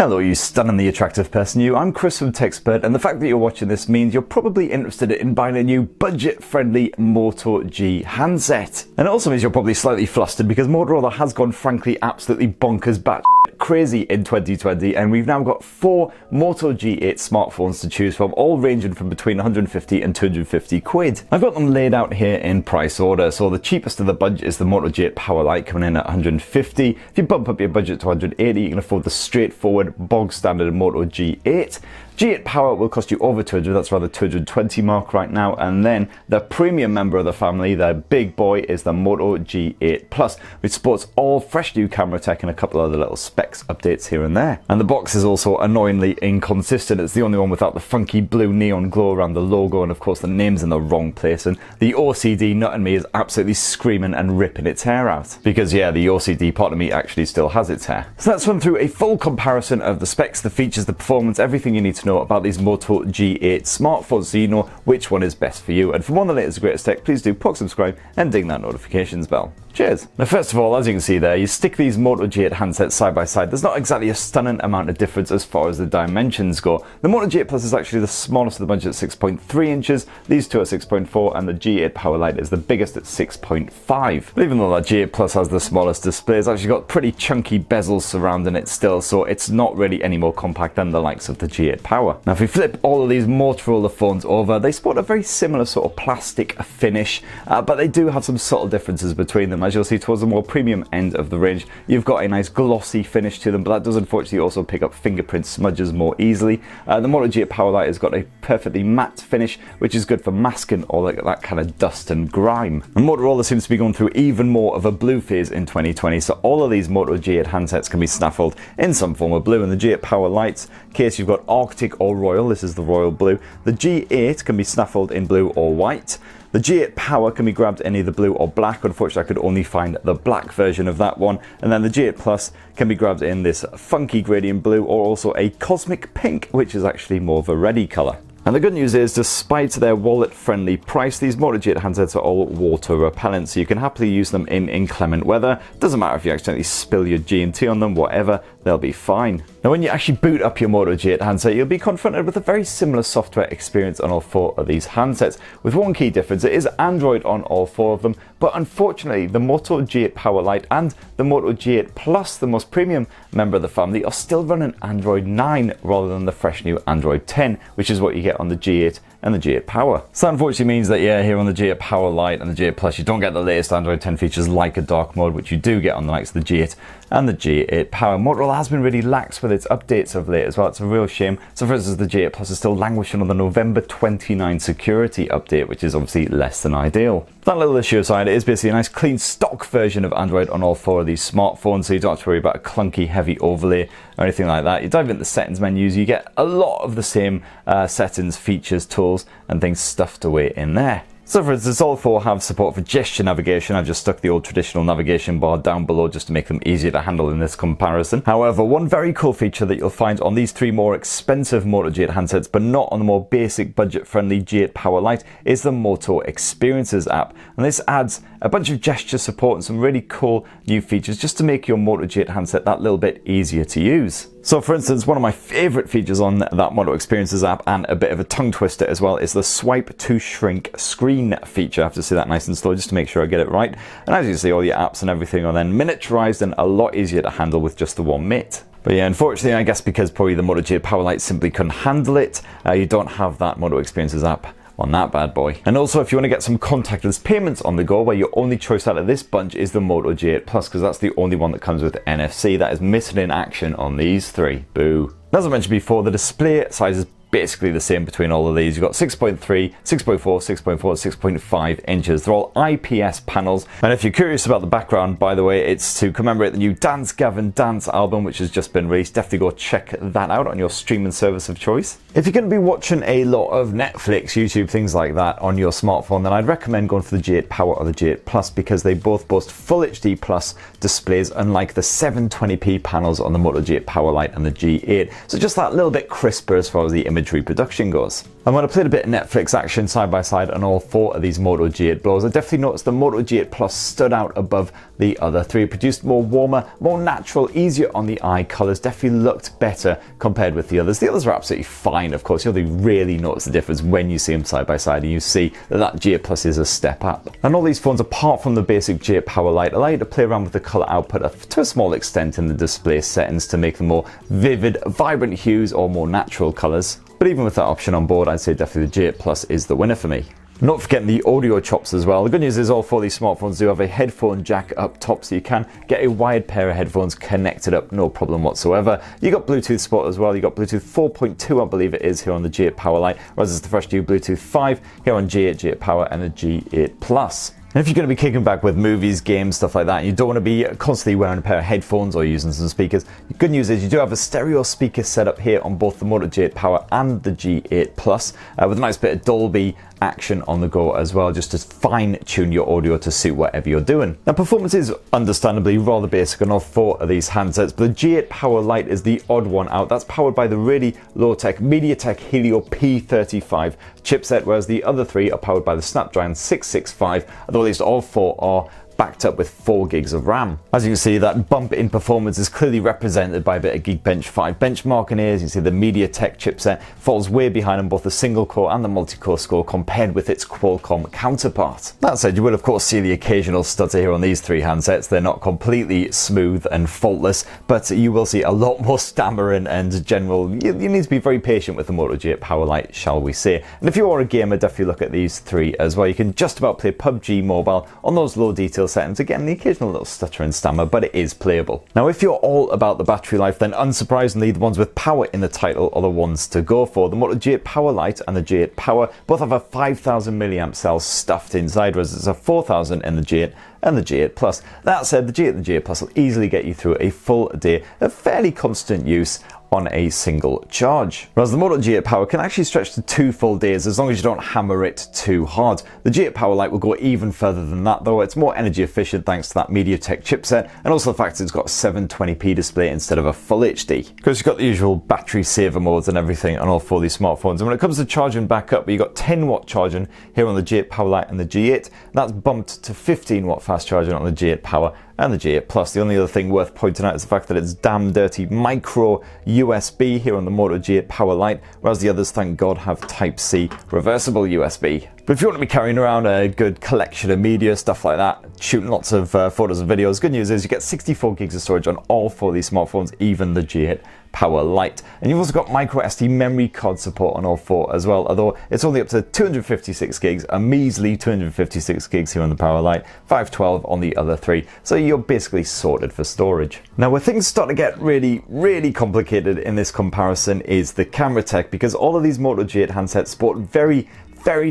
Hello you stunningly attractive person you, I'm Chris from TechSpert, and the fact that you're watching this means you're probably interested in buying a new budget-friendly Moto G handset. And it also means you're probably slightly flustered because Motorola has gone frankly absolutely bonkers bat crazy in 2020, and we've now got 4 Moto G8 smartphones to choose from, all ranging from between 150 and 250 quid. I've got them laid out here in price order, so the cheapest of the budget is the Moto G8 Power Lite coming in at 150. If you bump up your budget to 180, you can afford the straightforward bog standard Moto G8. G8 Power will cost you over 200, that's around the 220 mark right now, and then the premium member of the family, the big boy, is the Moto G8 Plus, which sports all fresh new camera tech and a couple other little specs updates here and there. And the box is also annoyingly inconsistent. It's the only one without the funky blue neon glow around the logo, and of course the name's in the wrong place, and the OCD nut in me is absolutely screaming and ripping its hair out. Because yeah, the OCD part of me actually still has its hair. So let's run through a full comparison of the specs, the features, the performance, everything you need to know about these Moto G8 smartphones so you know which one is best for you. And for more on the latest greatest tech, please do poke subscribe and ding that notifications bell. Cheers! Now first of all, as you can see there, you stick these Moto G8 handsets side by side. There's not exactly a stunning amount of difference as far as the dimensions go. The Moto G8 Plus is actually the smallest of the bunch at 6.3 inches, these two are 6.4, and the G8 Power Lite is the biggest at 6.5. But even though that G8 Plus has the smallest display, it's actually got pretty chunky bezels surrounding it still, so it's not really any more compact than the likes of the G8 Power. Now if we flip all of these Motorola phones over, they sport a very similar sort of plastic finish, but they do have some subtle differences between them. As you'll see towards the more premium end of the range, you've got a nice glossy finish to them, but that does unfortunately also pick up fingerprint smudges more easily. The Moto G8 Power Lite has got a perfectly matte finish, which is good for masking all that kind of dust and grime. And Motorola seems to be going through even more of a blue phase in 2020, so all of these Moto G8 handsets can be snaffled in some form of blue. In the G8 Power Lite's case, you've got Arctic or Royal, this is the Royal Blue. The G8 can be snaffled in blue or white. The G8 Power can be grabbed in either blue or black. Unfortunately, I could only find the black version of that one. And then the G8 Plus can be grabbed in this funky gradient blue or also a cosmic pink, which is actually more of a reddy colour. And the good news is, despite their wallet-friendly price, these Moto G8 handsets are all water repellent, so you can happily use them in inclement weather. Doesn't matter if you accidentally spill your G&T on them, whatever, they'll be fine. Now when you actually boot up your Moto G8 handset, you'll be confronted with a very similar software experience on all 4 of these handsets, with one key difference: it is Android on all 4 of them, but unfortunately the Moto G8 Power Lite and the Moto G8 Plus, the most premium member of the family, are still running Android 9 rather than the fresh new Android 10, which is what you get on the G8 and the G8 Power. So that unfortunately means that yeah, here on the G8 Power Lite and the G8 Plus, you don't get the latest Android 10 features like a dark mode, which you do get on the likes of the G8 and the G8 Power. Motorola has been really lax with its updates of late as well. It's a real shame. So for instance, the G8 Plus is still languishing on the November 29 security update, which is obviously less than ideal. That little issue aside, it is basically a nice clean stock version of Android on all 4 of these smartphones, so you don't have to worry about a clunky heavy overlay or anything like that. You dive into the settings menus, you get a lot of the same settings, features, tools and things stuffed away in there. So for instance, all 4 have support for gesture navigation. I've just stuck the old traditional navigation bar down below just to make them easier to handle in this comparison. However, one very cool feature that you'll find on these 3 more expensive Moto G8 handsets, but not on the more basic budget-friendly G8 Power Lite, is the Moto Experiences app. And this adds a bunch of gesture support and some really cool new features just to make your Moto G8 handset that little bit easier to use. So for instance, one of my favourite features on that Moto Experiences app, and a bit of a tongue twister as well, is the swipe to shrink screen feature. I have to say that nice and slow just to make sure I get it right. And as you can see, all your apps and everything are then miniaturized and a lot easier to handle with just the one mitt. But yeah, unfortunately, I guess because probably the Moto G8 Power Lite simply couldn't handle it, you don't have that Moto Experiences app on that bad boy. And also, if you want to get some contactless payments on the go, where your only choice out of this bunch is the Moto G8 Plus, because that's the only one that comes with NFC. That is missing in action on these 3. Boo. As I mentioned before, the display size is basically the same between all of these. You've got 6.3, 6.4, 6.4, 6.5 inches. They're all IPS panels. And if you're curious about the background, by the way, it's to commemorate the new Dance Gavin Dance album, which has just been released. Definitely go check that out on your streaming service of choice. If you're going to be watching a lot of Netflix, YouTube, things like that on your smartphone, then I'd recommend going for the G8 Power or the G8 Plus, because they both boast Full HD Plus displays, unlike the 720p panels on the Moto G8 Power Lite and the G8. So just that little bit crisper as far as the image image reproduction goes. And when I played a bit of Netflix action side by side on all 4 of these Moto G8 blowers, I definitely noticed the Moto G8 Plus stood out above the other 3. It produced more warmer, more natural, easier on the eye colours, definitely looked better compared with the others. The others are absolutely fine, of course. You'll really notice the difference when you see them side by side and you see that G8 Plus is a step up. And all these phones, apart from the basic G8 Power Lite, allow you to play around with the colour output to a small extent in the display settings to make them more vivid, vibrant hues or more natural colours. But even with that option on board, I'd say definitely the G8 Plus is the winner for me. Not forgetting the audio chops as well. The good news is all 4 of these smartphones do have a headphone jack up top, so you can get a wired pair of headphones connected up, no problem whatsoever. You got Bluetooth support as well. You got Bluetooth 4.2, I believe it is, here on the G8 Power Lite, whereas it's the fresh new Bluetooth 5 here on G8, G8 Power and the G8 Plus. And if you're going to be kicking back with movies, games, stuff like that, and you don't want to be constantly wearing a pair of headphones or using some speakers, the good news is you do have a stereo speaker setup here on both the Moto G8 Power and the G8 Plus, with a nice bit of Dolby action on the go as well, just to fine tune your audio to suit whatever you're doing. Now, performance is understandably rather basic on all 4 of these handsets, but the G8 Power Lite is the odd one out. That's powered by the really low-tech MediaTek Helio P35 chipset, whereas the other 3 are powered by the Snapdragon 665, although at least all 4 are backed up with 4 gigs of RAM. As you can see, that bump in performance is clearly represented by a bit of Geekbench 5 benchmarking here. As you can see, the MediaTek chipset falls way behind on both the single core and the multi-core score compared with its Qualcomm counterpart. That said, you will of course see the occasional stutter here on these 3 handsets. They're not completely smooth and faultless, but you will see a lot more stammering and general. You need to be very patient with the Moto G8 Power Lite, shall we say. And if you are a gamer, definitely look at these 3 as well. You can just about play PUBG Mobile on those low detail settings. Again, the occasional little stutter and stammer, but it is playable. Now, if you're all about the battery life, then unsurprisingly, the ones with power in the title are the ones to go for. The Moto G8 Power Lite and the G8 Power both have a 5,000 milliamp cell stuffed inside, whereas it's a 4,000 in the G8 and the G8 Plus. That said, the G8 and the G8 Plus will easily get you through a full day of fairly constant use on a single charge. Whereas the Moto G8 Power can actually stretch to 2 full days as long as you don't hammer it too hard. The G8 Power Lite will go even further than that, though. It's more energy efficient thanks to that MediaTek chipset, and also the fact it's got a 720p display instead of a full HD. Because you've got the usual battery saver modes and everything on all 4 of these smartphones. And when it comes to charging back up, you've got 10-watt charging here on the G8 Power Lite and the G8. That's bumped to 15-watt fast charging on the G8 Power and the G8 Plus. The only other thing worth pointing out is the fact that it's damn dirty micro USB here on the Moto G8 Power Lite, whereas the others, thank God, have Type-C reversible USB. But if you want to be carrying around a good collection of media, stuff like that, shooting lots of photos and videos, good news is you get 64 gigs of storage on all 4 of these smartphones, even the G8 Power Lite. And you've also got micro SD memory card support on all 4 as well, although it's only up to 256 gigs, a measly 256 gigs here on the Power Lite, 512 on the other 3. So you're basically sorted for storage. Now, where things start to get really complicated in this comparison is the camera tech, because all of these Moto G8 handsets sport very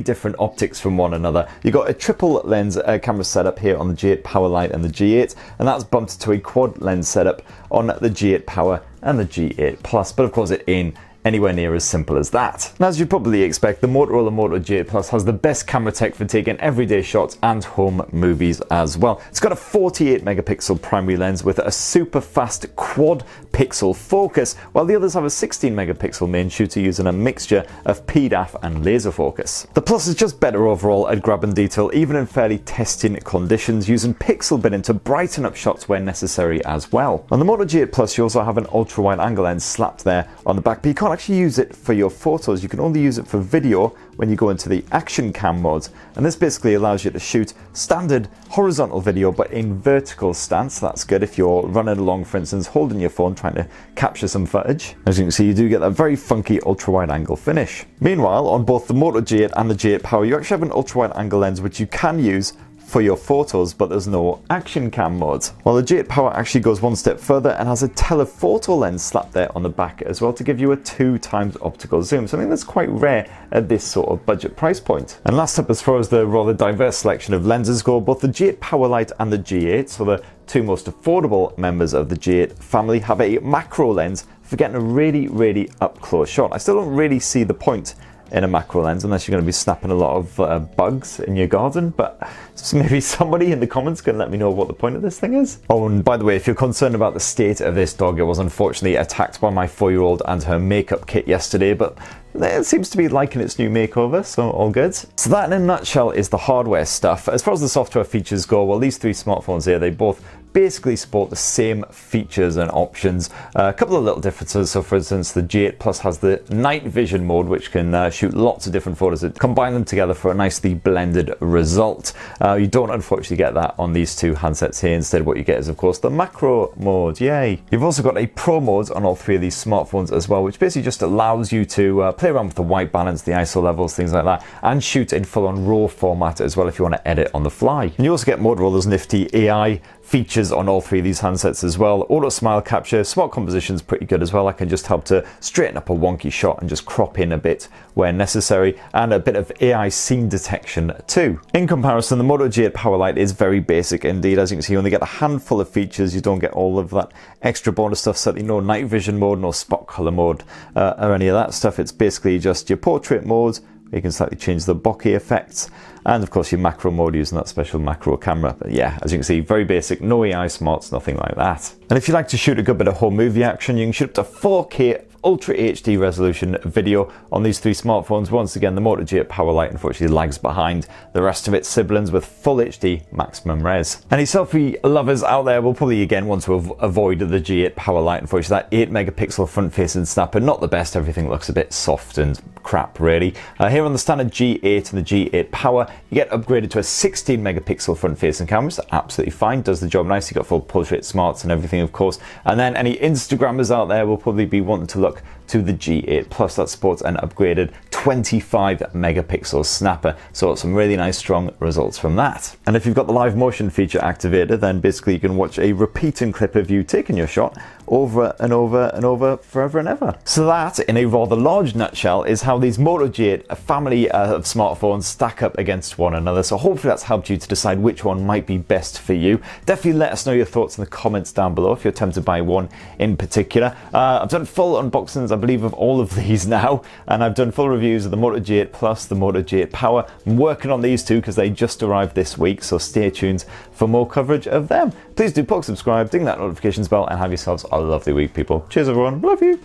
different optics from one another. You've got a triple lens camera setup here on the G8 Power Lite and the G8, and that's bumped to a quad lens setup on the G8 Power and the G8 Plus, but of course it ain't anywhere near as simple as that. Now, as you'd probably expect, the Motorola Moto G8 Plus has the best camera tech for taking everyday shots and home movies as well. It's got a 48 megapixel primary lens with a super fast quad pixel focus, while the others have a 16 megapixel main shooter using a mixture of PDAF and laser focus. The Plus is just better overall at grabbing detail, even in fairly testing conditions, using pixel binning to brighten up shots where necessary as well. On the Moto G8 Plus, you also have an ultra wide angle lens slapped there on the back, but you can't actually use it for your photos. You can only use it for video when you go into the action cam modes, and this basically allows you to shoot standard horizontal video but in vertical stance. That's good if you're running along, for instance, holding your phone trying to capture some footage. As you can see, you do get that very funky ultra wide angle finish. Meanwhile, on both the Moto G8 and the G8 Power, you actually have an ultra wide angle lens which you can use for your photos, but there's no action cam mode. While the G8 Power actually goes one step further and has a telephoto lens slapped there on the back as well to give you a 2x optical zoom, something that's quite rare at this sort of budget price point. And last up, as far as the rather diverse selection of lenses go, both the G8 Power Lite and the G8, so the 2 most affordable members of the G8 family, have a macro lens for getting a really up close shot. I still don't really see the point in a macro lens unless you're going to be snapping a lot of bugs in your garden, but maybe somebody in the comments can let me know what the point of this thing is. Oh, and by the way, if you're concerned about the state of this dog, it was unfortunately attacked by my 4-year-old and her makeup kit yesterday, but it seems to be liking its new makeover, so all good. So that in a nutshell is the hardware stuff. As far as the software features go, well, these 3 smartphones here, they both basically sport the same features and options. A couple of little differences. So for instance, the G8 Plus has the night vision mode, which can shoot lots of different photos. Combine them together for a nicely blended result. You don't unfortunately get that on these 2 handsets here. Instead, what you get is of course the macro mode. Yay! You've also got a pro mode on all 3 of these smartphones as well, which basically just allows you to play around with the white balance, the ISO levels, things like that, and shoot in full-on RAW format as well if you want to edit on the fly. And you also get Motorola's nifty AI features on all 3 of these handsets as well. Auto smile capture, smart composition's pretty good as well. I can just help to straighten up a wonky shot and just crop in a bit where necessary, and a bit of AI scene detection too. In comparison, the Moto G8 Power Lite is very basic indeed. As you can see, you only get a handful of features. You don't get all of that extra bonus stuff, certainly no night vision mode, no spot color mode, or any of that stuff. It's basically just your portrait mode. You can slightly change the bokeh effects, and of course your macro mode using that special macro camera. But yeah, as you can see, very basic, no AI smarts, nothing like that. And if you like to shoot a good bit of home movie action, you can shoot up to 4K Ultra HD resolution video on these 3 smartphones. Once again, the Moto G8 Power Lite unfortunately lags behind the rest of its siblings with full HD maximum res. Any selfie lovers out there will probably again want to avoid the G8 Power Lite. Unfortunately, that 8 megapixel front facing snapper, not the best. Everything looks a bit soft and crap really. Here on the standard G8 and the G8 Power, you get upgraded to a 16 megapixel front facing camera. So absolutely fine, does the job nicely. Got full portrait smarts and everything of course. And then any Instagrammers out there will probably be wanting to look to the G8 Plus that sports an upgraded 25 megapixel snapper. So some really nice strong results from that. And if you've got the live motion feature activated, then basically you can watch a repeating clip of you taking your shot over and over and over forever and ever. So that, in a rather large nutshell, is how these Moto G8, a family of smartphones, stack up against one another. So hopefully that's helped you to decide which one might be best for you. Definitely let us know your thoughts in the comments down below if you're tempted to buy one in particular. I've done full unboxings, I believe, of all of these now, and I've done full reviews of the Moto G8 Plus, the Moto G8 Power. I'm working on these 2 because they just arrived this week, so stay tuned for more coverage of them. Please do poke subscribe, ding that notifications bell, and have yourselves a lovely week, people. Cheers everyone, love you.